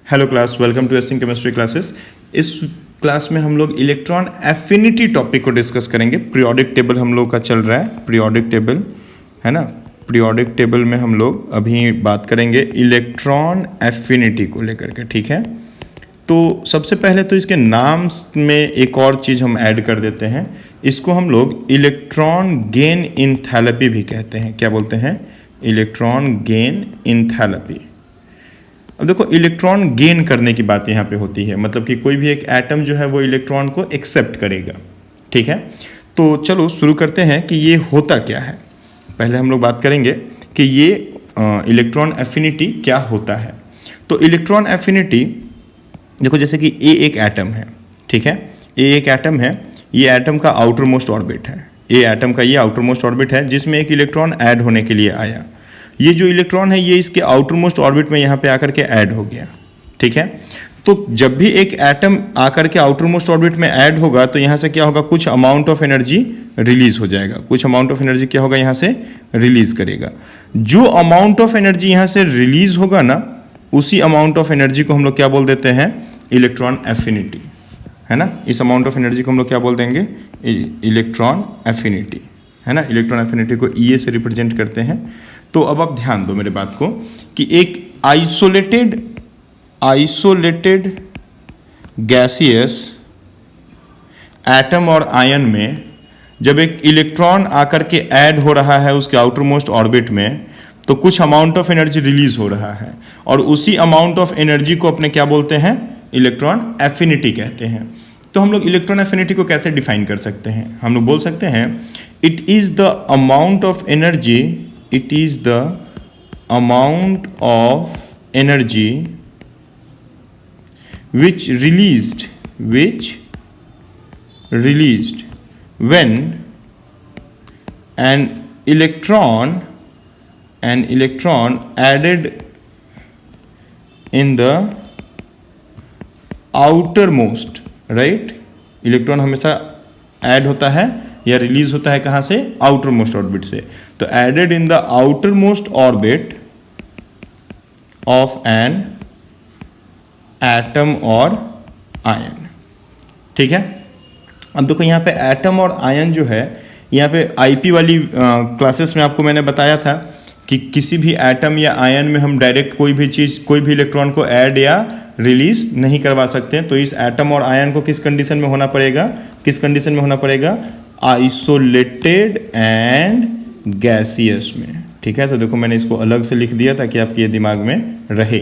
Hello class, welcome to acing chemistry classes. इस class में हम लोग इलेक्ट्रॉन एफिनिटी टॉपिक को डिस्कस करेंगे। पीरियोडिक टेबल हम लोग का चल रहा है, पीरियोडिक टेबल है ना। पीरियोडिक टेबल में हम लोग अभी बात करेंगे इलेक्ट्रॉन एफिनिटी को लेकर के, ठीक है। तो सबसे पहले तो इसके नाम में एक और चीज़ हम ऐड कर देते हैं, इसको हम लोग इलेक्ट्रॉन गेन इंथैल्पी भी कहते हैं। क्या बोलते हैं? Electron gain enthalpy. अब देखो, इलेक्ट्रॉन गेन करने की बात यहाँ पे होती है, मतलब कि कोई भी एक एटम जो है वो इलेक्ट्रॉन को एक्सेप्ट करेगा, ठीक है। तो चलो शुरू करते हैं कि ये होता क्या है। पहले हम लोग बात करेंगे कि ये इलेक्ट्रॉन एफिनिटी क्या होता है। तो इलेक्ट्रॉन एफिनिटी देखो, जैसे कि ए एक एटम है, ठीक है। ए एक एटम है, ये एटम का आउटर मोस्ट ऑर्बिट है। ए एटम का ये आउटर मोस्ट ऑर्बिट है जिसमें एक इलेक्ट्रॉन ऐड होने के लिए आया। ये जो इलेक्ट्रॉन है ये इसके आउटर मोस्ट ऑर्बिट में यहाँ पे आकर के ऐड हो गया, ठीक है। तो जब भी एक एटम आकर के आउटर मोस्ट ऑर्बिट में ऐड होगा तो यहाँ से क्या होगा, कुछ अमाउंट ऑफ एनर्जी रिलीज हो जाएगा। कुछ अमाउंट ऑफ एनर्जी क्या होगा, यहाँ से रिलीज करेगा। जो अमाउंट ऑफ एनर्जी यहाँ से रिलीज होगा ना, उसी अमाउंट ऑफ एनर्जी को हम लोग क्या बोल देते हैं, इलेक्ट्रॉन एफिनिटी, है ना। इस अमाउंट ऑफ एनर्जी को हम लोग क्या बोल देंगे, इलेक्ट्रॉन एफिनिटी, है ना। इलेक्ट्रॉन एफिनिटी को ई से रिप्रेजेंट करते हैं। तो अब आप ध्यान दो मेरे बात को कि एक आइसोलेटेड गैसियस एटम और आयन में जब एक इलेक्ट्रॉन आकर के ऐड हो रहा है उसके आउटर मोस्ट ऑर्बिट में, तो कुछ अमाउंट ऑफ एनर्जी रिलीज हो रहा है और उसी अमाउंट ऑफ एनर्जी को अपने क्या बोलते हैं, इलेक्ट्रॉन एफिनिटी कहते हैं। तो हम लोग इलेक्ट्रॉन एफिनिटी को कैसे डिफाइन कर सकते हैं? हम लोग बोल सकते हैं it is the amount of energy, it is the amount of energy which released when an electron added in the outermost, right? Electron हमेशा ऐड होता है या रिलीज होता है कहाँ से, आउटर मोस्ट ऑर्बिट से। तो added in the outer most orbit of an atom और आयन, ठीक है। अब देखो यहाँ पे एटम और आयन जो है, यहाँ पे आईपी वाली क्लासेस में आपको मैंने बताया था कि किसी भी एटम या आयन में हम डायरेक्ट कोई भी चीज़, कोई भी इलेक्ट्रॉन को ऐड या रिलीज नहीं करवा सकते हैं। तो इस एटम और आयन को किस कंडीशन में होना पड़ेगा, किस कंडीशन में होना पड़ेगा, आइसोलेटेड एंड गैसियस में, ठीक है। तो देखो मैंने इसको अलग से लिख दिया ताकि आपके ये दिमाग में रहे।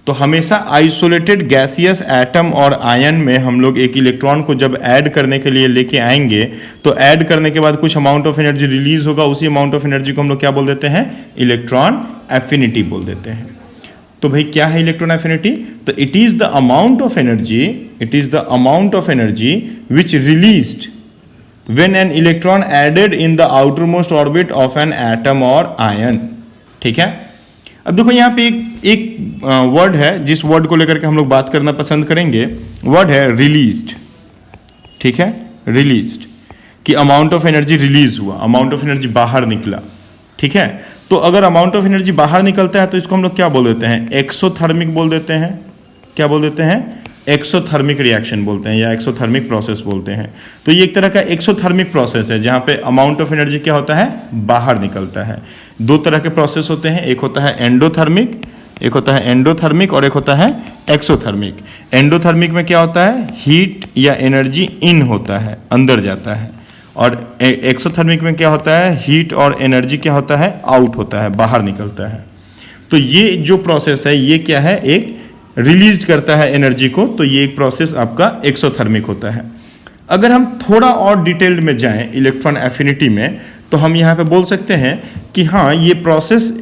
तो हमेशा आइसोलेटेड गैसियस एटम और आयन में हम लोग एक इलेक्ट्रॉन को जब ऐड करने के लिए लेके आएंगे तो ऐड करने के बाद कुछ अमाउंट ऑफ एनर्जी रिलीज होगा। उसी अमाउंट ऑफ एनर्जी को हम लोग क्या बोल देते हैं, इलेक्ट्रॉन एफिनिटी बोल देते हैं। तो भाई क्या है इलेक्ट्रॉन एफिनिटी? तो it is the amount of energy which released when an electron added in the outermost orbit of an atom or ion, ठीक है। अब देखो यहाँ पे एक वर्ड है जिस वर्ड को लेकर के हम लोग बात करना पसंद करेंगे, वर्ड है रिलीज्ड, ठीक है। रिलीज्ड कि अमाउंट ऑफ एनर्जी रिलीज हुआ, अमाउंट ऑफ एनर्जी बाहर निकला, ठीक है। तो अगर अमाउंट ऑफ एनर्जी बाहर निकलता है तो इसको हम लोग क्या बोल देते हैं, एक्सोथर्मिक बोल देते हैं। क्या बोल देते हैं? एक्सोथर्मिक रिएक्शन बोलते हैं या एक्सोथर्मिक प्रोसेस बोलते हैं। तो ये एक तरह का एक्सोथर्मिक प्रोसेस है जहाँ पे अमाउंट ऑफ एनर्जी क्या होता है, बाहर निकलता है। दो तरह के प्रोसेस होते हैं, एक होता है एंडोथर्मिक, और एक होता है एक्सोथर्मिक। एंडोथर्मिक में क्या होता है, हीट या एनर्जी इन होता है, अंदर जाता है। और एक्सोथर्मिक में क्या होता है, हीट और एनर्जी क्या होता है, आउट होता है, बाहर निकलता है। तो ये जो प्रोसेस है ये क्या है, एक रिलीज करता है एनर्जी को। तो ये एक प्रोसेस आपका एक्सोथर्मिक होता है। अगर हम थोड़ा और डिटेल्ड में जाएं इलेक्ट्रॉन एफिनिटी में, तो हम यहाँ पे बोल सकते हैं कि हाँ, ये प्रोसेस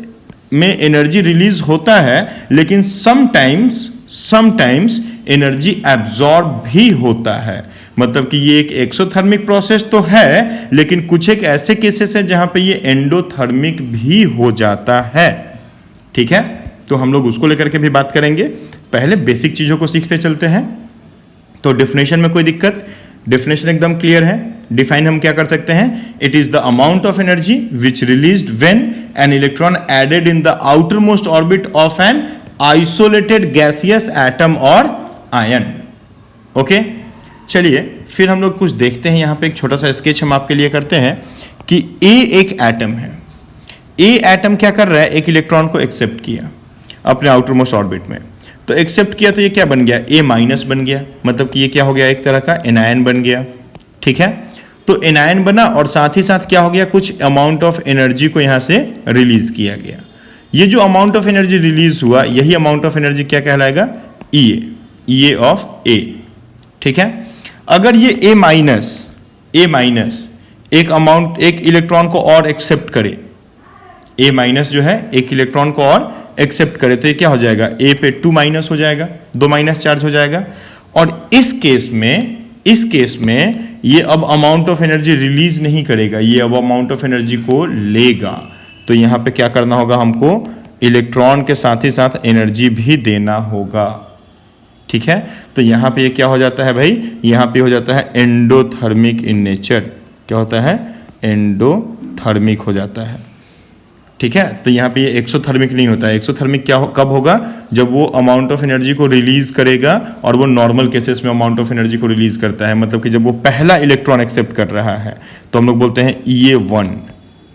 में एनर्जी रिलीज होता है, लेकिन समटाइम्स एनर्जी एब्जॉर्ब भी होता है। मतलब कि ये एक एक्सोथर्मिक प्रोसेस तो है, लेकिन कुछ एक ऐसे केसेस हैं जहाँ पे ये एंडोथर्मिक भी हो जाता है, ठीक है। तो हम लोग उसको लेकर के भी बात करेंगे। पहले बेसिक चीज़ों को सीखते चलते हैं। तो डेफिनेशन में कोई दिक्कत, डेफिनेशन एकदम क्लियर है। डिफाइन हम क्या कर सकते हैं, it is the amount of energy which released when an electron added in the outer most orbit of an isolated gaseous atom और आयन। ओके, चलिए फिर हम लोग कुछ देखते हैं। यहाँ पे एक छोटा सा स्केच हम आपके लिए करते हैं कि ए एक एटम है। ए एटम क्या कर रहा है, एक इलेक्ट्रॉन को एक्सेप्ट किया अपने आउटर मोस्ट ऑर्बिट में। तो एक्सेप्ट किया तो ये क्या बन गया, ए माइनस बन गया, मतलब कि ये क्या हो गया, एक तरह का एनायन बन गया। ठीक है, तो एनायन बना और साथ ही साथ क्या हो गया, कुछ अमाउंट ऑफ एनर्जी को यहाँ से रिलीज किया गया। ये जो अमाउंट ऑफ एनर्जी रिलीज हुआ, यही अमाउंट ऑफ एनर्जी क्या कहलाएगा, ई ऑफ ए। ठीक है, अगर ये ए माइनस एक इलेक्ट्रॉन को और एक्सेप्ट करे, ए माइनस जो है एक इलेक्ट्रॉन को और एक्सेप्ट करे, तो ये क्या हो जाएगा, ए पे 2 माइनस हो जाएगा, 2 माइनस चार्ज हो जाएगा। और इस केस में ये अब अमाउंट ऑफ एनर्जी रिलीज नहीं करेगा, ये अब अमाउंट ऑफ एनर्जी को लेगा। तो यहां पे क्या करना होगा, हमको इलेक्ट्रॉन के साथ ही साथ एनर्जी भी देना होगा। ठीक है, तो यहां पे ये क्या हो जाता है भाई, यहां पे हो जाता है एंडोथर्मिक इन नेचर। क्या होता है, एंडोथर्मिक हो जाता है। ठीक है, तो यहाँ पे ये एक्सोथर्मिक नहीं होता है। एक्सोथर्मिक कब होगा, जब वो अमाउंट ऑफ एनर्जी को रिलीज करेगा और वो नॉर्मल केसेस में अमाउंट ऑफ एनर्जी को रिलीज करता है, मतलब कि जब वो पहला इलेक्ट्रॉन एक्सेप्ट कर रहा है तो हम लोग बोलते हैं EA1।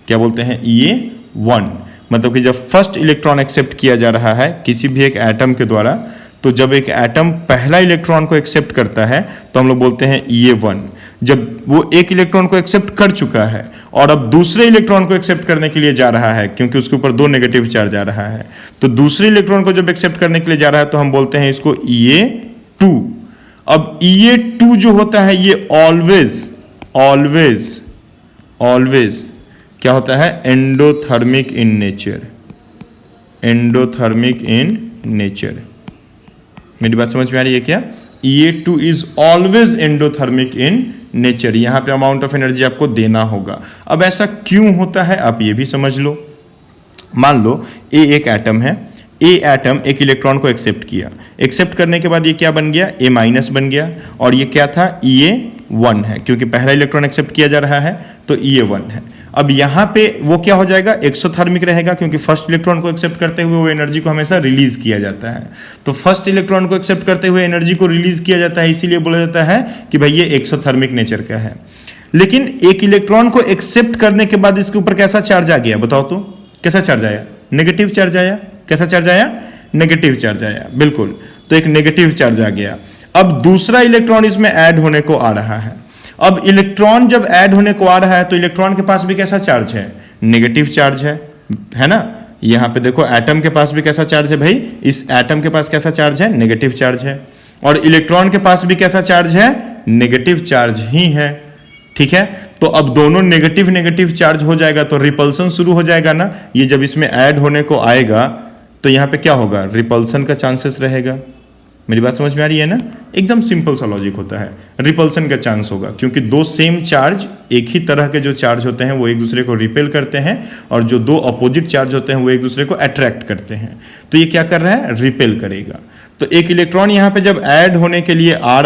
क्या बोलते हैं, EA1, मतलब कि जब फर्स्ट इलेक्ट्रॉन एक्सेप्ट किया जा रहा है किसी भी एक एटम के द्वारा, तो जब एक एटम पहला इलेक्ट्रॉन को एक्सेप्ट करता है तो हम लोग बोलते हैं EA1। जब वो एक इलेक्ट्रॉन को एक्सेप्ट कर चुका है और अब दूसरे इलेक्ट्रॉन को एक्सेप्ट करने के लिए जा रहा है, क्योंकि उसके ऊपर 2 नेगेटिव चार्ज आ रहा है, तो दूसरे इलेक्ट्रॉन को जब एक्सेप्ट करने के लिए जा रहा है तो हम बोलते हैं इसको EA2। अब EA2 जो होता है ये ऑलवेज क्या होता है, एंडोथर्मिक इन नेचर। मेरी बात समझ में आ रही है क्या, EA2 is always endothermic in nature. यहां पे अमाउंट ऑफ एनर्जी आपको देना होगा। अब ऐसा क्यों होता है आप ये भी समझ लो। मान लो ए एक एटम है, ए एटम एक इलेक्ट्रॉन को एक्सेप्ट किया, एक्सेप्ट करने के बाद ये क्या बन गया, ए माइनस बन गया, और ये क्या था, EA1 है, क्योंकि पहला इलेक्ट्रॉन एक्सेप्ट किया जा रहा है तो EA1 है। अब यहाँ पे वो क्या हो जाएगा, एक्सोथर्मिक रहेगा, क्योंकि फर्स्ट इलेक्ट्रॉन को एक्सेप्ट करते हुए वो एनर्जी को हमेशा रिलीज किया जाता है। तो फर्स्ट इलेक्ट्रॉन को एक्सेप्ट करते हुए एनर्जी को रिलीज किया जाता है, इसीलिए बोला जाता है कि भाई ये एक्सोथर्मिक नेचर का है। लेकिन एक इलेक्ट्रॉन को एक्सेप्ट करने के बाद इसके ऊपर कैसा चार्ज आ गया, बताओ तो, कैसा चार्ज आया, नेगेटिव चार्ज आया। कैसा चार्ज आया, नेगेटिव चार्ज आया, बिल्कुल। तो एक नेगेटिव चार्ज आ गया। अब दूसरा इलेक्ट्रॉन इसमें ऐड होने को आ रहा है। अब इलेक्ट्रॉन जब ऐड होने को आ रहा है तो इलेक्ट्रॉन के पास भी कैसा चार्ज है, नेगेटिव चार्ज है ना। यहां पे देखो एटम के पास भी कैसा चार्ज है भाई, इस एटम के पास कैसा चार्ज है, नेगेटिव चार्ज है। और इलेक्ट्रॉन के पास भी कैसा चार्ज है, नेगेटिव चार्ज ही है। ठीक है, तो अब दोनों नेगेटिव चार्ज हो जाएगा तो रिपल्सन शुरू हो जाएगा ना। ये जब इसमें ऐड होने को आएगा तो यहां पे क्या होगा, रिपल्सन का चांसेस रहेगा। मेरी बात समझ में आ रही है ना, एकदम सिंपल सा लॉजिक होता है। रिपल्सन का चांस होगा, क्योंकि 2 सेम चार्ज, एक ही तरह के जो चार्ज होते हैं वो एक दूसरे को रिपेल करते हैं, और जो 2 अपोजिट चार्ज होते हैं वो एक दूसरे को अट्रैक्ट करते हैं। तो ये क्या कर रहा है, रिपेल करेगा। तो एक इलेक्ट्रॉन यहाँ पे जब ऐड होने के लिए आ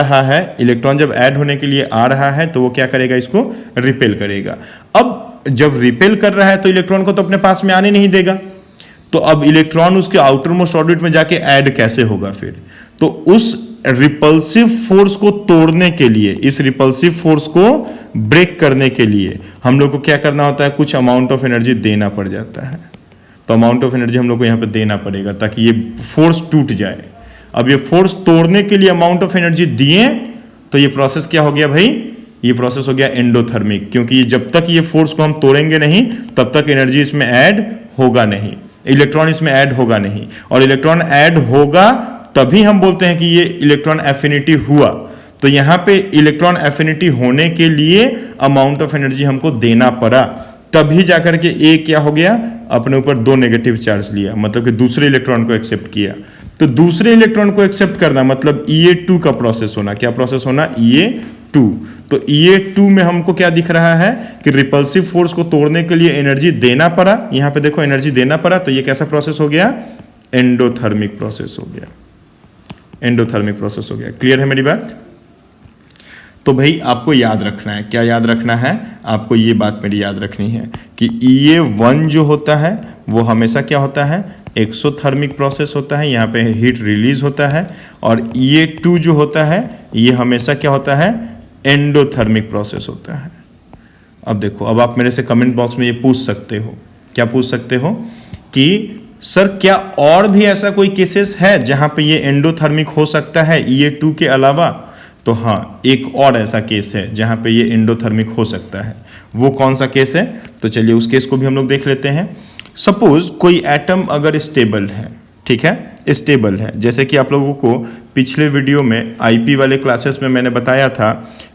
रहा है, तो वो क्या करेगा, इसको रिपेल करेगा। अब जब रिपेल कर रहा है तो इलेक्ट्रॉन को तो अपने पास में आने नहीं देगा। तो अब इलेक्ट्रॉन उसके आउटर मोस्ट ऑर्बिट में जाके ऐड कैसे होगा फिर, तो उस रिपल्सिव फोर्स को तोड़ने के लिए, इस रिपल्सिव फोर्स को ब्रेक करने के लिए हम लोग को क्या करना होता है, कुछ अमाउंट ऑफ एनर्जी देना पड़ जाता है। तो अमाउंट ऑफ एनर्जी हम लोग को यहाँ पे देना पड़ेगा ताकि ये फोर्स टूट जाए। अब ये फोर्स तोड़ने के लिए अमाउंट ऑफ एनर्जी दिए तो ये प्रोसेस क्या हो गया भाई, ये प्रोसेस हो गया एंडोथर्मिक, क्योंकि जब तक ये फोर्स को हम तोड़ेंगे नहीं तब तक एनर्जी इसमें ऐड होगा नहीं, इलेक्ट्रॉन इसमें ऐड होगा नहीं। और इलेक्ट्रॉन ऐड होगा तभी हम बोलते हैं कि ये इलेक्ट्रॉन एफिनिटी हुआ। तो यहां पे इलेक्ट्रॉन एफिनिटी होने के लिए अमाउंट ऑफ एनर्जी हमको देना पड़ा, तभी जाकर के ए क्या हो गया, अपने ऊपर 2 नेगेटिव चार्ज लिया, मतलब कि दूसरे इलेक्ट्रॉन को एक्सेप्ट किया। तो दूसरे इलेक्ट्रॉन को एक्सेप्ट करना मतलब EA2 का प्रोसेस होना। क्या प्रोसेस होना, EA2। तो EA2 में हमको क्या दिख रहा है कि रिपल्सिव फोर्स को तोड़ने के लिए एनर्जी देना पड़ा। यहां पे देखो एनर्जी देना पड़ा, तो ये कैसा प्रोसेस हो गया, एंडोथर्मिक प्रोसेस हो गया, एंडोथर्मिक प्रोसेस हो गया। क्लियर है मेरी बात। तो भाई आपको याद रखना है, क्या याद रखना है, आपको ये बात मेरी याद रखनी है कि EA1 जो होता है वो हमेशा क्या होता है, एक्सोथर्मिक प्रोसेस होता है, यहाँ पे हीट रिलीज होता है। और E2 जो होता है ये हमेशा क्या होता है, एंडोथर्मिक प्रोसेस होता है। अब देखो, अब आप मेरे से कमेंट बॉक्स में ये पूछ सकते हो, क्या पूछ सकते हो कि सर क्या और भी ऐसा कोई केसेस है जहां पे ये एंडोथर्मिक हो सकता है E2 के अलावा? तो हाँ, एक और ऐसा केस है जहां पे ये एंडोथर्मिक हो सकता है। वो कौन सा केस है? तो चलिए उस केस को भी हम लोग देख लेते हैं। सपोज कोई एटम अगर स्टेबल है, ठीक है, स्टेबल है, जैसे कि आप लोगों को पिछले वीडियो में आईपी वाले क्लासेस में मैंने बताया था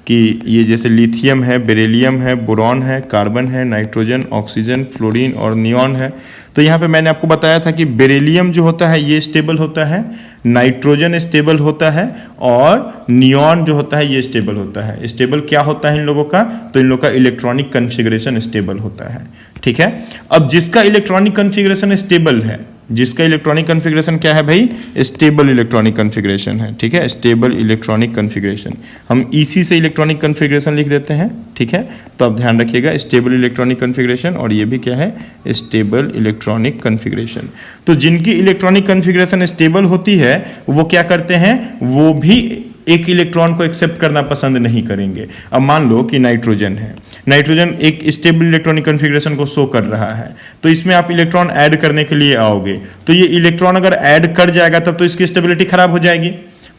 कि ये जैसे लिथियम है, बेरिलियम है, बोरॉन है, कार्बन है, नाइट्रोजन, ऑक्सीजन, फ्लोरीन और नियॉन है। तो यहाँ पे मैंने आपको बताया था कि बेरिलियम जो होता है ये स्टेबल होता है, नाइट्रोजन स्टेबल होता है और नियॉन जो होता है ये स्टेबल होता है। स्टेबल क्या होता है इन लोगों का? तो इन लोगों का इलेक्ट्रॉनिक कन्फिग्रेशन स्टेबल होता है, ठीक है। अब जिसका इलेक्ट्रॉनिक कन्फिग्रेशन स्टेबल है, जिसका इलेक्ट्रॉनिक कन्फिग्रेशन क्या है भाई? स्टेबल इलेक्ट्रॉनिक कन्फिग्रेशन है, ठीक है, स्टेबल इलेक्ट्रॉनिक कन्फिग्रेशन। हम इसी से इलेक्ट्रॉनिक कन्फिग्रेशन लिख देते हैं, ठीक है। तो आप ध्यान रखिएगा, स्टेबल इलेक्ट्रॉनिक कन्फिग्रेशन, और ये भी क्या है? Stable electronic configuration. तो जिनकी इलेक्ट्रॉनिक कन्फिग्रेशन स्टेबल होती है वो क्या करते हैं? वो भी एक इलेक्ट्रॉन को एक्सेप्ट करना पसंद नहीं करेंगे। अब मान लो कि नाइट्रोजन है, नाइट्रोजन एक स्टेबल इलेक्ट्रॉनिक कन्फिग्रेशन को शो कर रहा है, तो इसमें आप इलेक्ट्रॉन ऐड करने के लिए आओगे, तो ये इलेक्ट्रॉन अगर ऐड कर जाएगा तब तो इसकी स्टेबिलिटी खराब हो जाएगी।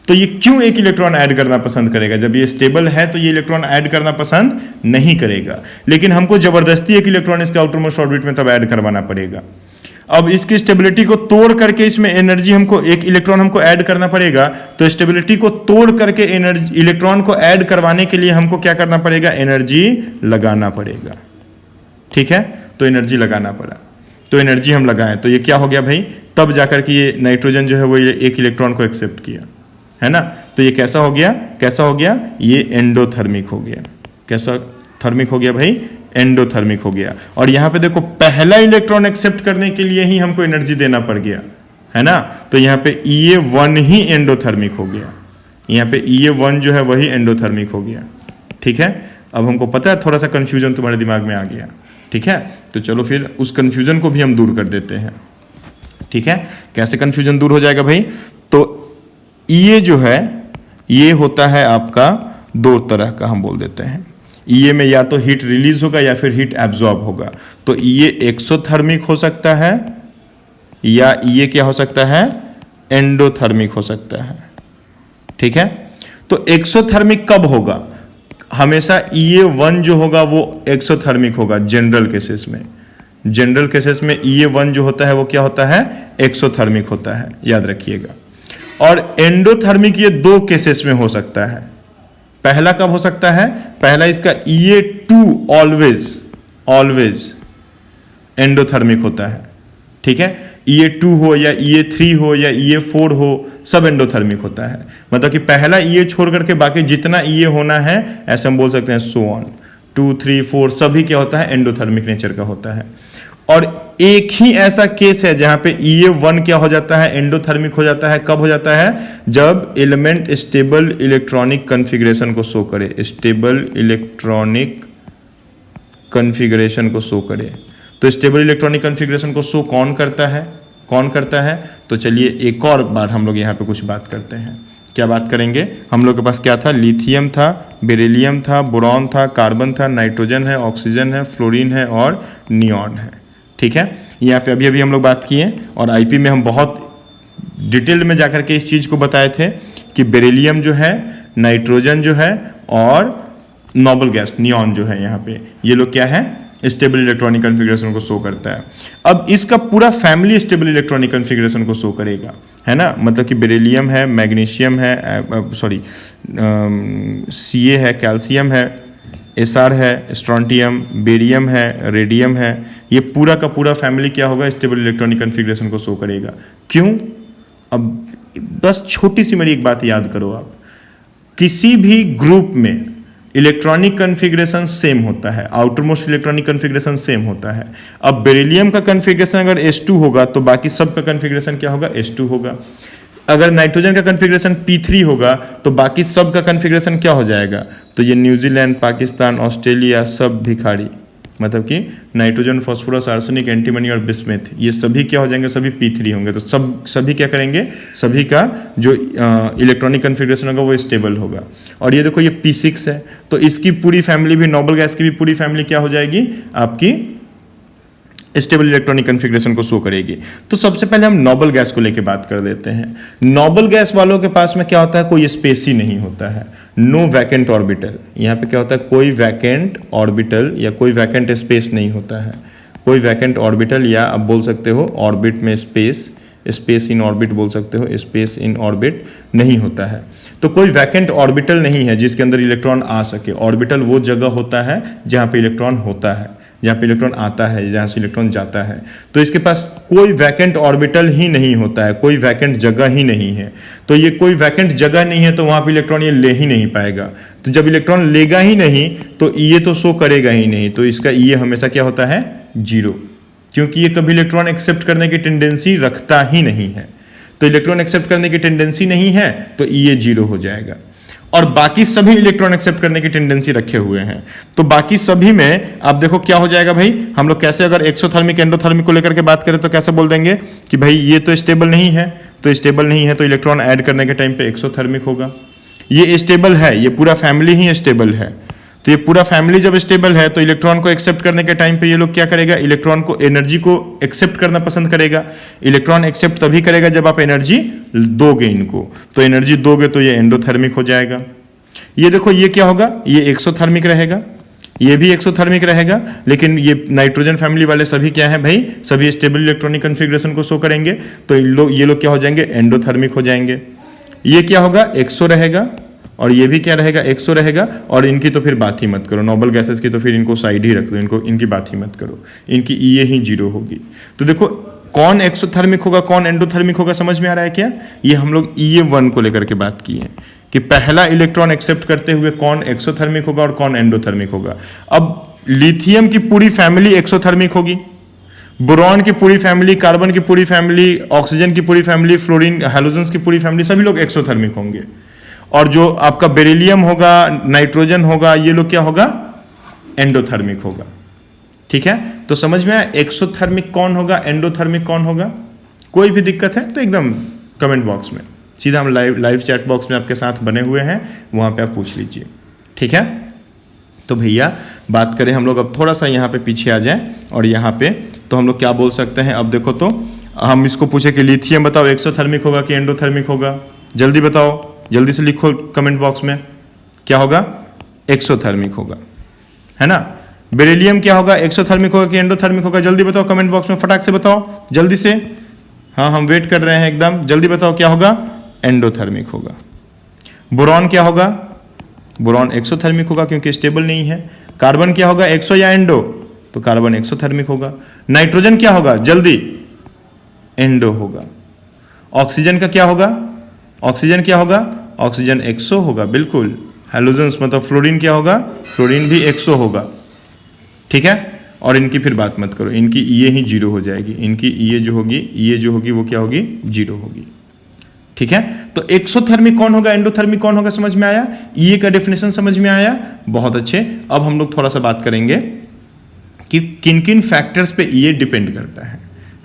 तो ये क्यों एक इलेक्ट्रॉन ऐड करना पसंद करेगा? जब ये स्टेबल है तो ये इलेक्ट्रॉन ऐड करना पसंद नहीं करेगा, लेकिन हमको जबरदस्ती एक इलेक्ट्रॉन इसके आउटर मोस्ट ऑर्बिट में तब ऐड करवाना पड़ेगा। अब इसकी स्टेबिलिटी को तोड़ करके इसमें एनर्जी हमको, एक इलेक्ट्रॉन हमको ऐड करना पड़ेगा, तो स्टेबिलिटी को तोड़ करके एनर्जी, इलेक्ट्रॉन को ऐड करवाने के लिए हमको क्या करना पड़ेगा? एनर्जी लगाना पड़ेगा, ठीक है। तो एनर्जी लगाना पड़ा, तो एनर्जी हम लगाएं तो ये क्या हो गया भाई? तब जाकर के ये नाइट्रोजन जो है वो एक इलेक्ट्रॉन को एक्सेप्ट किया, है ना। तो ये कैसा हो गया? कैसा हो गया? ये एंडोथर्मिक हो गया। कैसा थर्मिक हो गया भाई? एंडोथर्मिक हो गया। और यहाँ पे देखो, पहला इलेक्ट्रॉन एक्सेप्ट करने के लिए ही हमको एनर्जी देना पड़ गया, है ना। तो यहाँ पे E1 ही एंडोथर्मिक हो गया, यहाँ पे E1 जो है वही एंडोथर्मिक हो गया, ठीक है। अब हमको पता है, थोड़ा सा कंफ्यूजन तुम्हारे दिमाग में आ गया, ठीक है। तो चलो फिर उस कंफ्यूजन को भी हम दूर कर देते हैं, ठीक है। कैसे कंफ्यूजन दूर हो जाएगा भाई? तो ये जो है ये होता है आपका दो तरह का, हम बोल देते हैं। ये में या तो हीट रिलीज होगा या फिर हीट एब्जॉर्ब होगा। तो ये एक्सोथर्मिक हो सकता है या ये क्या हो सकता है? एंडोथर्मिक हो सकता है, ठीक है। तो एक्सोथर्मिक कब होगा? हमेशा E1 जो होगा वो एक्सोथर्मिक होगा जनरल केसेस में। जनरल केसेस में E1 जो होता है वो क्या होता है? एक्सोथर्मिक होता है, याद रखिएगा। और एंडोथर्मिक ये दो केसेस में हो सकता है। पहला कब हो सकता है? पहला इसका E2 ऑलवेज एंडोथर्मिक होता है, ठीक है। E2 हो या E3 हो या E4 हो, सब एंडोथर्मिक होता है। मतलब कि पहला E छोड़ करके बाकी जितना E होना है, ऐसे हम बोल सकते हैं सो ऑन 2, 3, 4 सभी क्या होता है? एंडोथर्मिक नेचर का होता है। और एक ही ऐसा केस है जहां पे E1 क्या हो जाता है? एंडोथर्मिक हो जाता है। कब हो जाता है? जब एलिमेंट स्टेबल इलेक्ट्रॉनिक कन्फिग्रेशन को शो करे, स्टेबल इलेक्ट्रॉनिक कन्फिग्रेशन को शो करे। तो स्टेबल इलेक्ट्रॉनिक कन्फिग्रेशन को शो कौन करता है? कौन करता है? तो चलिए एक और बार हम लोग यहाँ पे कुछ बात करते हैं। क्या बात करेंगे? हम लोग के पास क्या था? लिथियम था, बेरिलियम था, बोरॉन था, कार्बन था, नाइट्रोजन है, ऑक्सीजन है, फ्लोरीन है और नियॉन है, ठीक है। यहाँ पे अभी अभी हम लोग बात किए और आईपी में हम बहुत डिटेल में जाकर के इस चीज़ को बताए थे कि बेरिलियम जो है, नाइट्रोजन जो है और नोबल गैस नियॉन जो है, यहाँ पे ये लोग क्या है? स्टेबल इलेक्ट्रॉनिक कन्फिग्रेशन को शो करता है। अब इसका पूरा फैमिली स्टेबल इलेक्ट्रॉनिक कन्फिग्रेशन को शो करेगा, है ना। मतलब कि बेरिलियम है, मैग्नीशियम है, Ca है, कैल्शियम है, Sr है, स्ट्रॉन्टियम, बेरियम है, रेडियम है। ये पूरा का पूरा फैमिली क्या होगा? स्टेबल इलेक्ट्रॉनिक कन्फिग्रेशन को शो करेगा। क्यों? अब बस छोटी सी मेरी एक बात याद करो आप, किसी भी ग्रुप में इलेक्ट्रॉनिक कन्फिग्रेशन सेम होता है, outer most electronic configuration same होता है। अब बेरिलियम का कन्फिग्रेशन अगर H2 होगा तो बाकी सब का कन्फिग्रेशन क्या होगा? H2 होगा। अगर नाइट्रोजन का कन्फिग्रेशन P3 होगा तो बाकी सब का कन्फिग्रेशन क्या हो जाएगा? तो ये न्यूजीलैंड, पाकिस्तान, ऑस्ट्रेलिया सब भिखारी, मतलब कि नाइट्रोजन, फॉस्फोरस, आर्सेनिक, एंटीमनी और बिस्मथ, ये सभी क्या हो जाएंगे, सभी P3 होंगे। तो सभी क्या करेंगे, सभी का जो इलेक्ट्रॉनिक कन्फिग्रेशन होगा वो स्टेबल होगा। और ये देखो ये P6 है, तो इसकी पूरी फैमिली भी, नोबल गैस की भी पूरी फैमिली क्या हो जाएगी, आपकी स्टेबल इलेक्ट्रॉनिक कन्फिग्रेशन को शो करेगी। तो सबसे पहले हम नोबल गैस को लेकर बात कर लेते हैं। नोबल गैस वालों के पास में क्या होता है, कोई स्पेस ही नहीं होता है, नो वैकेंट ऑर्बिटल। यहाँ पे क्या होता है, कोई वैकेंट ऑर्बिटल या कोई वैकेंट स्पेस नहीं होता है, कोई वैकेंट ऑर्बिटल, या आप बोल सकते हो ऑर्बिट में स्पेस, स्पेस इन ऑर्बिट बोल सकते हो, स्पेस इन ऑर्बिट नहीं होता है। तो कोई वैकेंट ऑर्बिटल नहीं है जिसके अंदर इलेक्ट्रॉन आ सके। ऑर्बिटल वो जगह होता है जहाँ पे इलेक्ट्रॉन होता है, जहाँ पे इलेक्ट्रॉन आता है, जहाँ से इलेक्ट्रॉन जाता है। तो इसके पास कोई वैकेंट ऑर्बिटल ही नहीं होता है, कोई वैकेंट जगह ही नहीं है। तो ये कोई वैकेंट जगह नहीं है तो वहाँ पे इलेक्ट्रॉन ये ले ही नहीं पाएगा। तो जब इलेक्ट्रॉन लेगा ही नहीं तो ये तो शो करेगा ही नहीं, तो इसका ये हमेशा क्या होता है, 0, क्योंकि ये कभी इलेक्ट्रॉन एक्सेप्ट करने की टेंडेंसी रखता ही नहीं है। तो इलेक्ट्रॉन एक्सेप्ट करने की टेंडेंसी नहीं है तो ये 0 हो जाएगा। और बाकी सभी इलेक्ट्रॉन एक्सेप्ट करने की टेंडेंसी रखे हुए हैं। तो बाकी सभी में आप देखो क्या हो जाएगा भाई, हम लोग कैसे अगर एक्सोथर्मिक एंडोथर्मिक को लेकर के बात करें तो कैसे बोल देंगे कि भाई ये तो स्टेबल नहीं है, तो स्टेबल नहीं है तो इलेक्ट्रॉन ऐड करने के टाइम पे एक्सोथर्मिक होगा। ये स्टेबल है, ये पूरा फैमिली ही स्टेबल है, तो ये पूरा फैमिली जब स्टेबल है तो इलेक्ट्रॉन को एक्सेप्ट करने के टाइम पे ये लोग क्या करेगा, इलेक्ट्रॉन को, एनर्जी को एक्सेप्ट करना पसंद करेगा। इलेक्ट्रॉन एक्सेप्ट तभी करेगा जब आप एनर्जी दोगे इनको, तो एनर्जी दोगे तो ये एंडोथर्मिक हो जाएगा। ये देखो ये क्या होगा, ये एक्सोथर्मिक रहेगा, ये भी एक्सोथर्मिक रहेगा, लेकिन ये नाइट्रोजन फैमिली वाले सभी क्या है भाई, सभी स्टेबल इलेक्ट्रॉनिक कन्फिग्रेशन को शो करेंगे, तो ये लोग क्या हो जाएंगे, एंडोथर्मिक हो जाएंगे। ये क्या होगा, एक्सो रहेगा, और ये भी क्या रहेगा, एक्सो रहेगा। और इनकी तो फिर बात ही मत करो, नोबल गैसेस की तो फिर इनको साइड ही रख दो, इनकी बात ही मत करो, इनकी ये ही 0 होगी। तो देखो कौन एक्सोथर्मिक होगा कौन एंडोथर्मिक होगा, समझ में आ रहा है क्या। ये हम लोग E1 को लेकर के बात की है कि पहला इलेक्ट्रॉन एक्सेप्ट करते हुए कौन एक्सोथर्मिक होगा और कौन एंडोथर्मिक होगा। अब लिथियम की पूरी फैमिली एक्सोथर्मिक होगी, बोरॉन की पूरी फैमिली, कार्बन की पूरी फैमिली, ऑक्सीजन की पूरी फैमिली, फ्लोरीन, हैलोजेंस की पूरी फैमिली, सभी लोग एक्सोथर्मिक होंगे। और जो आपका बेरिलियम होगा, नाइट्रोजन होगा, ये लोग क्या होगा, एंडोथर्मिक होगा। ठीक है, तो समझ में आया एक्सोथर्मिक कौन होगा, एंडोथर्मिक कौन होगा। कोई भी दिक्कत है तो एकदम कमेंट बॉक्स में, सीधा हम लाइव चैट बॉक्स में आपके साथ बने हुए हैं, वहां पे आप पूछ लीजिए। ठीक है, तो भैया बात करें हम लोग अब थोड़ा सा यहाँ पे पीछे आ जाएं, और यहाँ पे तो हम लोग क्या बोल सकते हैं। अब देखो तो हम इसको पूछे कि लिथियम बताओ एक्सोथर्मिक होगा कि एंडोथर्मिक होगा, जल्दी बताओ, जल्दी से लिखो कमेंट बॉक्स में, क्या होगा, एक्सोथर्मिक होगा, है ना। बेरिलियम क्या होगा, एक्सोथर्मिक होगा कि एंडोथर्मिक होगा, जल्दी बताओ कमेंट बॉक्स में, फटाक से बताओ जल्दी से। हाँ हम वेट कर रहे हैं एकदम, जल्दी बताओ क्या होगा, एंडोथर्मिक होगा। बोरॉन क्या होगा, बोरॉन एक्सोथर्मिक होगा क्योंकि स्टेबल नहीं है। कार्बन क्या होगा, एक्सो या एंडो, तो कार्बन एक्सोथर्मिक होगा। नाइट्रोजन क्या होगा, जल्दी, एंडो होगा। ऑक्सीजन का क्या होगा, ऑक्सीजन क्या होगा, ऑक्सीजन एक्सो होगा, बिल्कुल। हैलोजेंस मतलब फ्लोरीन क्या होगा, फ्लोरीन भी एक्सो होगा। ठीक है, और इनकी फिर बात मत करो, इनकी ये ही 0 हो जाएगी, इनकी ये जो होगी वो क्या होगी, 0 होगी। ठीक है, तो एक्सोथर्मिक कौन होगा, एंडोथर्मिक कौन होगा, समझ में आया, ये का डेफिनेशन समझ में आया, बहुत अच्छे। अब हम लोग थोड़ा सा बात करेंगे कि किन किन फैक्टर्स पे ये डिपेंड करता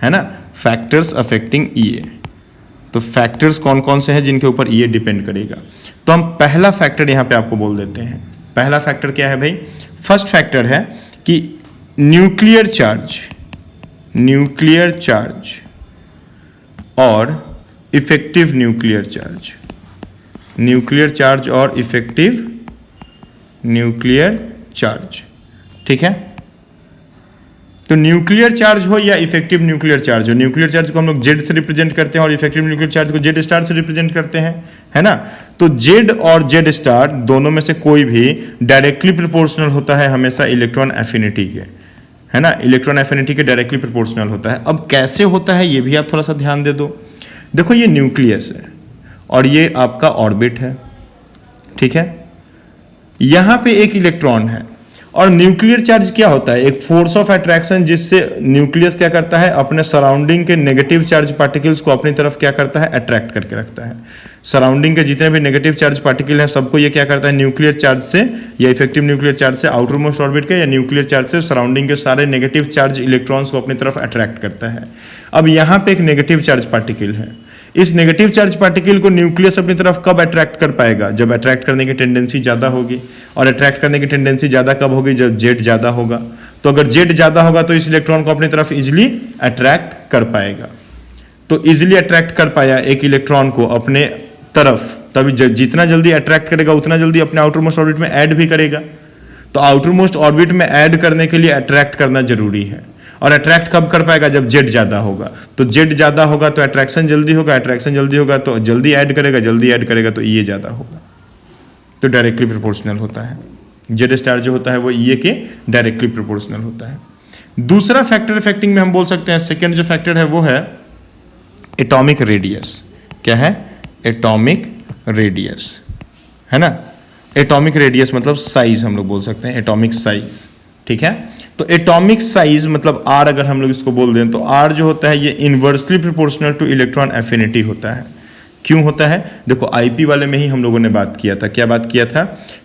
है ना, फैक्टर्स अफेक्टिंग ये। तो फैक्टर्स कौन कौन से हैं जिनके ऊपर ये डिपेंड करेगा। तो हम पहला फैक्टर यहाँ पे आपको बोल देते हैं। पहला फैक्टर क्या है भाई, फर्स्ट फैक्टर है कि न्यूक्लियर चार्ज और इफेक्टिव न्यूक्लियर चार्ज और इफेक्टिव न्यूक्लियर चार्ज। ठीक है, तो न्यूक्लियर चार्ज हो या इफेक्टिव न्यूक्लियर चार्ज हो, न्यूक्लियर चार्ज को हम लोग Z से रिप्रेजेंट करते हैं और इफेक्टिव न्यूक्लियर चार्ज को Z स्टार से रिप्रेजेंट करते हैं, है ना। तो Z और Z स्टार दोनों में से कोई भी डायरेक्टली प्रोपोर्शनल होता है हमेशा इलेक्ट्रॉन एफिनिटी के, है ना, इलेक्ट्रॉन एफिनिटी के डायरेक्टली प्रोपोर्शनल होता है। अब कैसे होता है ये भी आप थोड़ा सा ध्यान दे दो। देखो ये न्यूक्लियस है और ये आपका ऑर्बिट है, ठीक है। यहां पे एक इलेक्ट्रॉन है और न्यूक्लियर चार्ज क्या होता है? एक फोर्स ऑफ अट्रैक्शन जिससे न्यूक्लियस क्या करता है, अपने सराउंडिंग के नेगेटिव चार्ज पार्टिकल्स को अपनी तरफ क्या करता है, अट्रैक्ट करके रखता है। सराउंडिंग के जितने भी नेगेटिव चार्ज पार्टिकल हैं सबको ये क्या करता है, न्यूक्लियर चार्ज से या इफेक्टिव न्यूक्लियर चार्ज से आउटर मोस्ट ऑर्बिट के या न्यूक्लियर चार्ज से सराउंडिंग के सारे नेगेटिव चार्ज इलेक्ट्रॉन्स को अपनी तरफ अट्रैक्ट करता है। अब यहाँ पे एक नेगेटिव चार्ज पार्टिकल है, इस नेगेटिव चार्ज पार्टिकल को न्यूक्लियस अपनी तरफ कब अट्रैक्ट कर पाएगा? जब अट्रैक्ट करने की टेंडेंसी ज्यादा होगी। और अट्रैक्ट करने की टेंडेंसी ज्यादा कब होगी? जब जेड ज्यादा होगा। तो अगर जेड ज्यादा होगा तो इस इलेक्ट्रॉन को अपनी तरफ इजिली अट्रैक्ट कर पाएगा। तो इजिली अट्रैक्ट कर पाया एक इलेक्ट्रॉन को अपने तरफ, तभी जितना जल्दी अट्रैक्ट करेगा उतना जल्दी अपने आउटर मोस्ट ऑर्बिट में ऐड भी करेगा। तो आउटर मोस्ट ऑर्बिट में ऐड करने के लिए अट्रैक्ट करना जरूरी है। और अट्रैक्ट कब कर पाएगा? जब जेड ज्यादा होगा। तो जेड ज्यादा होगा तो अट्रैक्शन जल्दी होगा, अट्रैक्शन जल्दी होगा तो जल्दी ऐड करेगा, जल्दी ऐड करेगा तो ये ज्यादा होगा। तो डायरेक्टली प्रोपोर्शनल होता है। जेड स्टार जो होता है वो ये के डायरेक्टली प्रोपोर्शनल होता है। दूसरा फैक्टर इफेक्टिंग में हम बोल सकते हैं, सेकेंड जो फैक्टर है वो है एटॉमिक रेडियस। क्या है? एटॉमिक रेडियस, है ना। एटॉमिक रेडियस मतलब साइज हम लोग बोल सकते हैं, एटॉमिक साइज। ठीक है, तो एटॉमिक साइज मतलब आर अगर हम लोग इसको बोल दें तो आर जो होता है ये inversely proportional two electron affinity होता है। क्यों होता है? देखो आईपी वाले में ही हम लोगों ने बात किया था। क्या बात किया था?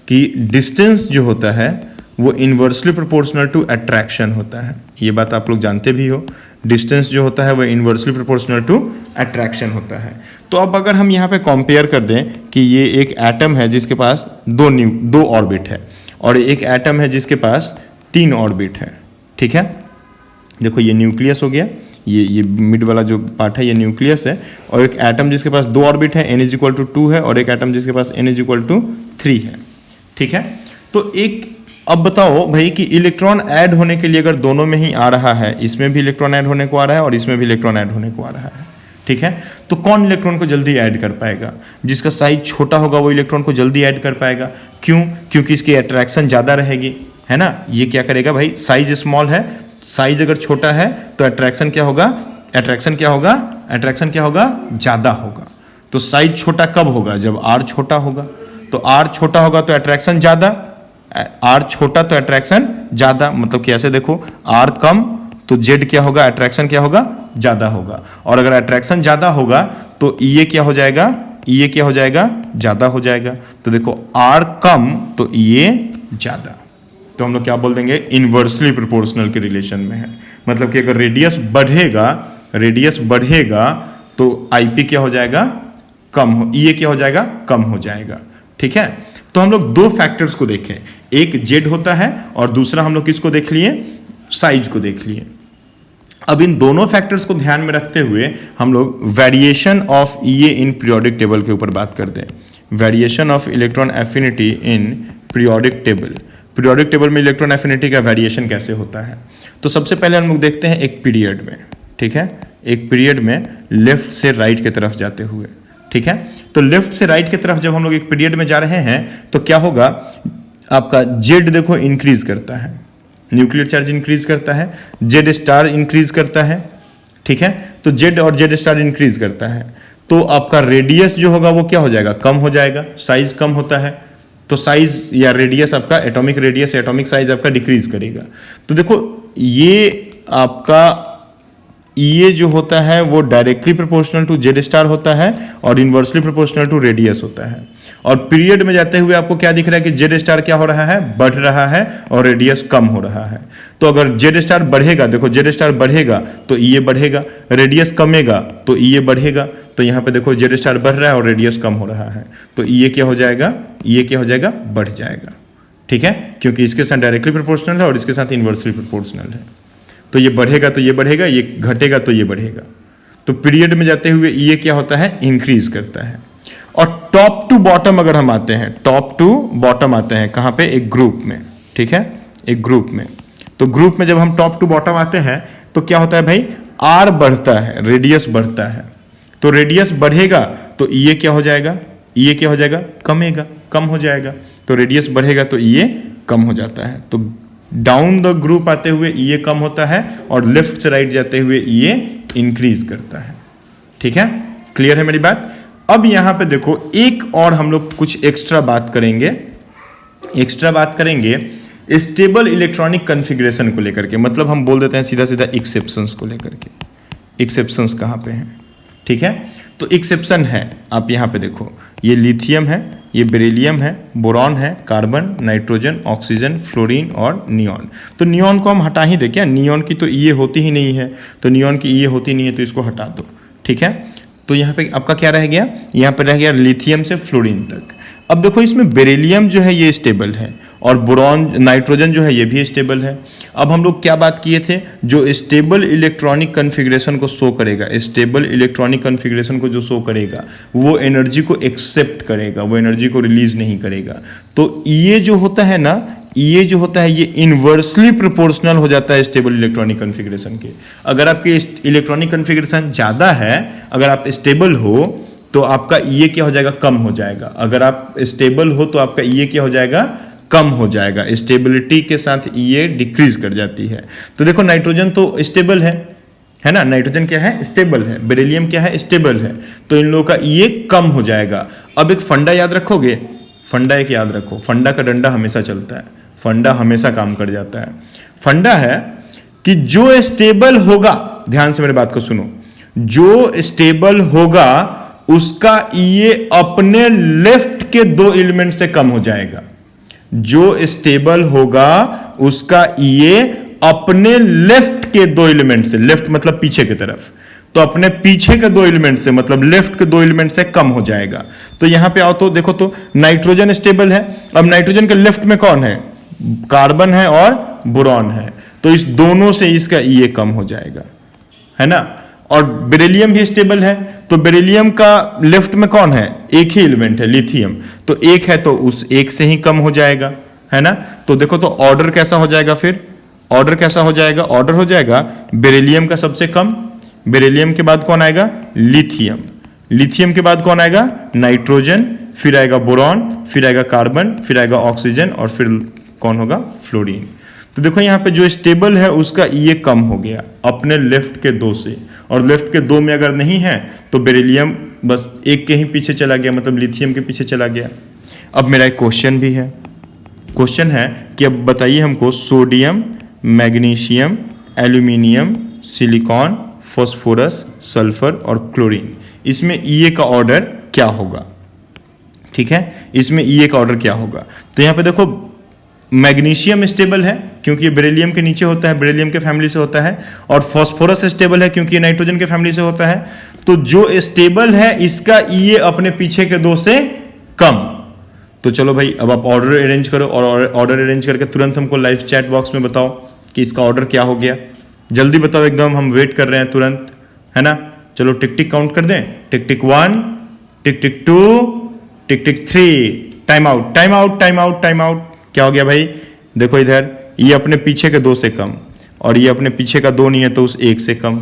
कि डिस्टेंस जो होता है वो इनवर्सली प्रोपोर्शनल टू अट्रैक्शन होता है। ये बात आप लोग जानते भी हो, डिस्टेंस जो होता है वो इनवर्सली प्रोपोर्शनल टू अट्रैक्शन होता है। तो अब अगर हम यहाँ पे कंपेयर कर दें कि ये एक एटम है जिसके पास दो ऑर्बिट है और एक एटम है जिसके पास 3 ऑर्बिट है। ठीक है, देखो ये न्यूक्लियस हो गया, ये मिड वाला जो पार्ट है ये न्यूक्लियस है, और एक एटम जिसके पास 2 ऑर्बिट है, n=2 है, और एक एटम जिसके पास n=3 है। ठीक है, तो एक अब बताओ भाई कि इलेक्ट्रॉन ऐड होने के लिए अगर दोनों में ही आ रहा है, इसमें भी इलेक्ट्रॉन ऐड होने को आ रहा है और इसमें भी इलेक्ट्रॉन ऐड होने को आ रहा है। ठीक है, तो कौन इलेक्ट्रॉन को जल्दी ऐड कर पाएगा? जिसका साइज छोटा होगा वो इलेक्ट्रॉन को जल्दी ऐड कर पाएगा। क्यों? क्योंकि इसकी अट्रैक्शन ज़्यादा रहेगी, है ना। ये क्या करेगा भाई, साइज स्मॉल है, साइज अगर छोटा है तो अट्रैक्शन क्या होगा, अट्रैक्शन क्या होगा, अट्रैक्शन क्या होगा, ज़्यादा होगा। तो साइज छोटा कब होगा? जब आर छोटा होगा। तो आर छोटा होगा तो अट्रैक्शन ज़्यादा, आर छोटा तो अट्रैक्शन ज़्यादा। मतलब कि ऐसे देखो, आर कम तो जेड क्या होगा, अट्रैक्शन क्या होगा, ज़्यादा होगा। और अगर अट्रैक्शन ज़्यादा होगा तो ये क्या हो जाएगा, ये क्या हो जाएगा, ज़्यादा हो जाएगा। तो देखो आर कम तो ये ज़्यादा, तो हम लोग क्या बोल देंगे, इनवर्सली प्रोपोर्शनल के रिलेशन में है। मतलब कि अगर रेडियस बढ़ेगा तो आईपी क्या हो जाएगा, कम हो, ये क्या हो जाएगा, कम हो जाएगा। ठीक है, तो हम लोग 2 फैक्टर्स को देखें, एक जेड होता है और दूसरा हम लोग किसको देख लिए, साइज को देख लिए। अब इन दोनों फैक्टर्स को ध्यान में रखते हुए हम लोग variation of EA in periodic table के ऊपर बात करते हैं। Variation of electron affinity in periodic table. Periodic table में इलेक्ट्रॉन एफिनिटी का वेरिएशन कैसे होता है? तो सबसे पहले हम लोग देखते हैं एक पीरियड में। ठीक है, एक पीरियड में लेफ्ट से राइट की तरफ जाते हुए। ठीक है, तो लेफ्ट से राइट की तरफ जब हम लोग एक पीरियड में जा रहे हैं तो क्या होगा, आपका जेड देखो इंक्रीज करता है, न्यूक्लियर चार्ज इंक्रीज करता है, जेड स्टार इंक्रीज करता है। ठीक है, तो जेड और जेड स्टार इंक्रीज करता है तो आपका रेडियस जो होगा वो क्या हो जाएगा, कम हो जाएगा, साइज कम होता है। तो साइज या रेडियस आपका, एटॉमिक रेडियस या एटॉमिक साइज आपका डिक्रीज करेगा। तो देखो ये आपका ये जो होता है वो directly proportional to Z star होता है और इनवर्सली प्रोपोर्शनल टू रेडियस होता है। और पीरियड में जाते हुए आपको क्या दिख रहा है कि जेड स्टार क्या हो रहा है, बढ़ रहा है और रेडियस कम हो रहा है। तो अगर जेड स्टार बढ़ेगा, देखो जेड स्टार बढ़ेगा तो ये बढ़ेगा, रेडियस कमेगा तो ये बढ़ेगा। तो यहाँ पे देखो जेड स्टार बढ़ रहा है और रेडियस कम हो रहा है, तो ये क्या हो जाएगा, ये क्या हो जाएगा, बढ़ जाएगा। ठीक है, क्योंकि इसके साथ डायरेक्टली प्रोपोर्शनल है और इसके साथ इनवर्सली प्रोपोर्शनल है। तो ये बढ़ेगा तो ये बढ़ेगा, ये घटेगा तो ये बढ़ेगा। तो पीरियड में जाते हुए ये क्या होता है, इंक्रीज करता है। और टॉप टू बॉटम अगर हम आते हैं, टॉप टू बॉटम आते हैं कहाँ पे, एक ग्रुप में। ठीक है, एक ग्रुप में। तो ग्रुप में जब हम टॉप टू बॉटम आते हैं तो क्या होता है भाई, आर बढ़ता है, रेडियस बढ़ता है। तो रेडियस बढ़ेगा तो ये क्या हो जाएगा, ये क्या हो जाएगा, कमेगा, कम हो जाएगा। तो रेडियस बढ़ेगा तो ये कम हो जाता है। तो डाउन द ग्रुप आते हुए ये कम होता है और लेफ्ट से राइट जाते हुए ये इंक्रीज करता है। ठीक है, क्लियर है मेरी बात। अब यहां पे देखो एक और हम लोग कुछ एक्स्ट्रा बात करेंगे। एक्स्ट्रा बात करेंगे स्टेबल इलेक्ट्रॉनिक कन्फिग्रेशन को लेकर के, मतलब हम बोल देते हैं सीधा सीधा एक्सेप्शंस को लेकर के। एक्सेप्शंस कहाँ पे हैं, ठीक है। तो एक्सेप्शन है, आप यहाँ पे देखो, ये लिथियम है, ये बेरिलियम है, बोरॉन है, कार्बन, नाइट्रोजन, ऑक्सीजन, फ्लोरीन और नियॉन। तो नियॉन को हम हटा ही दें क्या, नियॉन की तो ये होती ही नहीं है, तो नियॉन की ये होती नहीं है, तो इसको हटा दो, ठीक है। तो यहाँ पे आपका क्या रह गया, यहाँ पे रह गया लिथियम से फ्लोरीन तक। अब देखो इसमें बेरिलियम जो है ये स्टेबल है, और बोरॉन नाइट्रोजन जो है ये भी स्टेबल है। अब हम लोग क्या बात किए थे, जो स्टेबल इलेक्ट्रॉनिक कन्फिग्रेशन को शो करेगा, स्टेबल इलेक्ट्रॉनिक कन्फिग्रेशन को जो शो करेगा वो एनर्जी को एक्सेप्ट करेगा, वो एनर्जी को रिलीज नहीं करेगा। तो ये जो होता है ना, ये जो होता है ये इन्वर्सली प्रोपोर्शनल हो जाता है स्टेबल इलेक्ट्रॉनिक कन्फिग्रेशन के। अगर आपके इलेक्ट्रॉनिक कन्फिग्रेशन ज़्यादा है, अगर आप स्टेबल हो तो आपका ये क्या हो जाएगा, कम हो जाएगा। अगर आप स्टेबल हो तो आपका ये क्या हो जाएगा, कम हो जाएगा। स्टेबिलिटी के साथ ये डिक्रीज कर जाती है। तो देखो नाइट्रोजन तो स्टेबल है ना, नाइट्रोजन क्या है, स्टेबल है। बेरिलियम क्या है, स्टेबल है। तो इन लोगों का ये कम हो जाएगा। अब एक फंडा याद रखोगे, फंडा एक याद रखो, फंडा का डंडा हमेशा चलता है, फंडा हमेशा काम कर जाता है। फंडा है कि जो स्टेबल होगा, ध्यान से मेरी बात को सुनो, जो स्टेबल होगा उसका ये अपने लेफ्ट के दो एलिमेंट से कम हो जाएगा। जो स्टेबल होगा उसका ये अपने लेफ्ट के दो एलिमेंट से, लेफ्ट मतलब पीछे की तरफ, तो अपने पीछे के दो एलिमेंट से मतलब लेफ्ट के दो एलिमेंट से कम हो जाएगा। तो यहां पे आओ तो देखो, तो नाइट्रोजन स्टेबल है। अब नाइट्रोजन के लेफ्ट में कौन है, कार्बन है और बोरॉन है, तो इस दोनों से इसका ये कम हो जाएगा, है ना। और बेरिलियम भी स्टेबल है, तो बेरिलियम का लेफ्ट में कौन है, एक ही एलिमेंट है, लिथियम, तो एक है तो उस एक से ही कम हो जाएगा, है ना। तो देखो तो ऑर्डर कैसा हो जाएगा, फिर ऑर्डर कैसा हो जाएगा, ऑर्डर हो जाएगा बेरिलियम का सबसे कम, बेरिलियम के बाद कौन आएगा, लिथियम, लिथियम के बाद कौन आएगा, नाइट्रोजन, फिर आएगा बोरॉन, फिर आएगा कार्बन, फिर आएगा ऑक्सीजन और फिर कौन होगा, फ्लोरीन। तो देखो यहाँ पे जो स्टेबल है उसका ये कम हो गया अपने लेफ्ट के दो से, और लेफ्ट के दो में अगर नहीं है तो बेरिलियम बस एक के ही पीछे चला गया, मतलब लिथियम के पीछे चला गया। अब मेरा एक क्वेश्चन भी है, क्वेश्चन है कि अब बताइए हमको sodium, magnesium, aluminium, silicon, phosphorus, sulphur और क्लोरीन, इसमें ईए का ऑर्डर क्या होगा, ठीक है, इसमें ईए का ऑर्डर क्या होगा। तो यहाँ पे देखो मैग्नीशियम स्टेबल है क्योंकि ये बेरिलियम के नीचे होता है, बेरिलियम के फैमिली से होता है, और फॉस्फोरस स्टेबल है क्योंकि ये नाइट्रोजन के फैमिली से होता है। तो जो स्टेबल है इसका ये अपने पीछे के दो से कम। तो चलो भाई अब आप ऑर्डर अरेंज करो, और ऑर्डर अरेंज करके तुरंत हमको लाइव चैट बॉक्स में बताओ कि इसका ऑर्डर क्या हो गया। जल्दी बताओ एकदम, हम वेट कर रहे हैं तुरंत, है ना। चलो टिक टिक काउंट कर दें, टिक टिक 1, टिक टिक 2, टिक टिक 3, time out, time out, time out, time out. क्या हो गया भाई, देखो इधर ये अपने पीछे के दो से कम, और ये अपने पीछे का दो नहीं है तो उस एक से कम,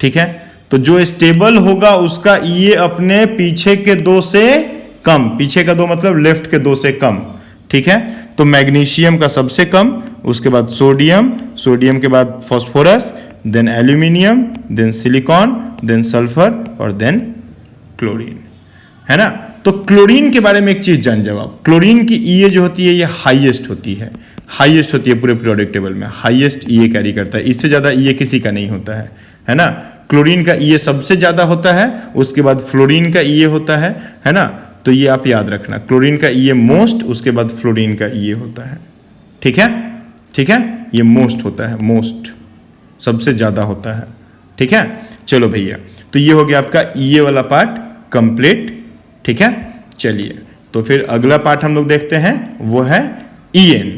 ठीक है। तो जो स्टेबल होगा उसका ये अपने पीछे के दो से कम, पीछे का दो मतलब लेफ्ट के दो से कम, ठीक है। तो मैग्नीशियम का सबसे कम, उसके बाद सोडियम, सोडियम के बाद phosphorus, then aluminium, then silicon, then sulphur और देन क्लोरीन, है ना। तो क्लोरीन के बारे में एक चीज जान जाओ आप, क्लोरीन की ईए जो होती है ये हाईएस्ट होती है, हाईएस्ट होती है पूरे पीरियोडिक टेबल में, हाईएस्ट ईए कैरी करता है, इससे ज्यादा ईए किसी का नहीं होता है ना। क्लोरीन का ईए सबसे ज्यादा होता है, उसके बाद फ्लोरीन का ईए होता है ना। तो ये आप याद रखना, क्लोरीन का ईए मोस्ट, उसके बाद फ्लोरीन का ईए होता है, ठीक है, ठीक है। ये मोस्ट होता है, मोस्ट सबसे ज्यादा होता है, ठीक है। चलो भैया, तो ये हो गया आपका ईए वाला पार्ट कंप्लीट, ठीक है। चलिए तो फिर अगला पार्ट हम लोग देखते हैं, वो है ईएन।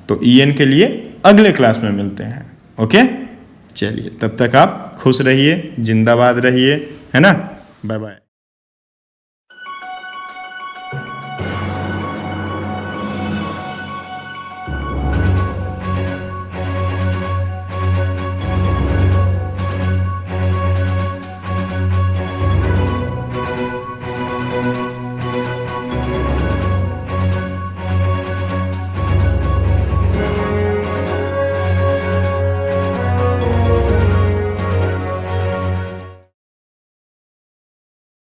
तो ईएन के लिए अगले क्लास में मिलते हैं, ओके। चलिए तब तक आप खुश रहिए, जिंदाबाद रहिए, है ना। Bye bye.